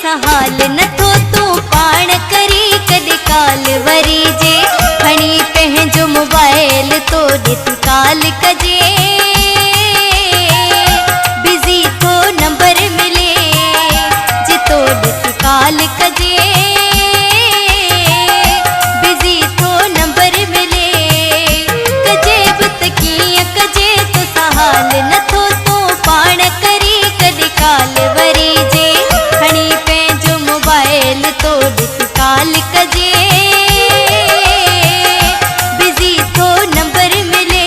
सहाल नथो तू पाण करी कॾहिं काल वरी जे खणी पंहिंजो मोबाइल तो ॾिस काल कजे बिज़ी थो नंबर मिले जे तो ॾिस काल कजे बिज़ी थो नंबर मिले कजे बि त कीअं कजे तो सहाल नथो तू पाण करी कॾहिं काल वरी जे खणी पंहिंजो मोबाइल तो ॾिस काल कजे बिज़ी थो नंबर मिले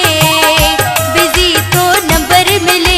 बिज़ी थो नंबर मिले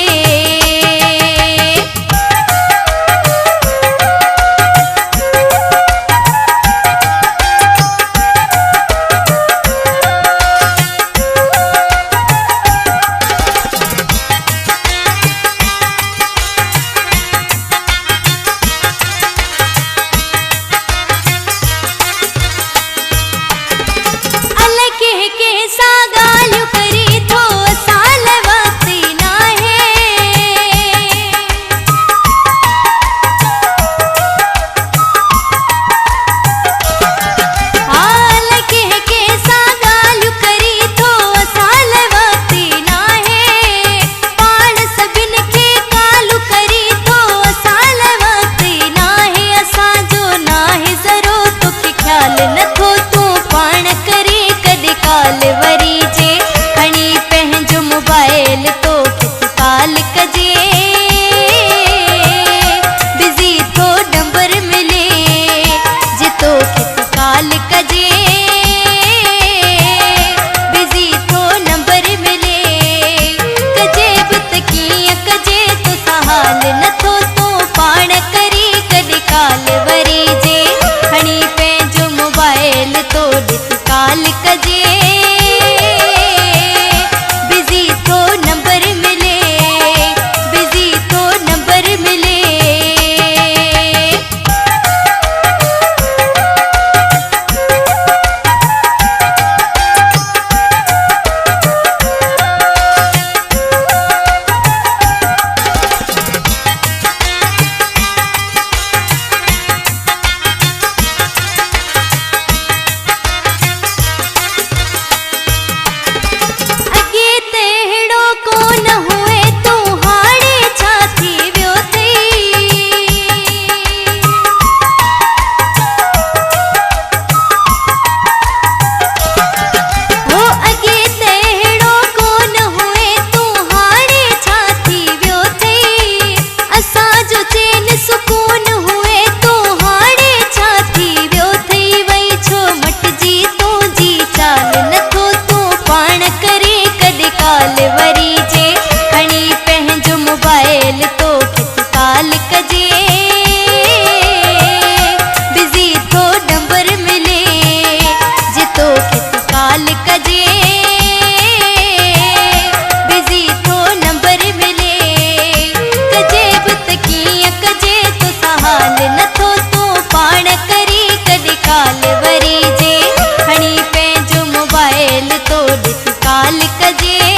काल वरी जे खणी पंहिंजो मोबाइल तो ॾिस काल कजे।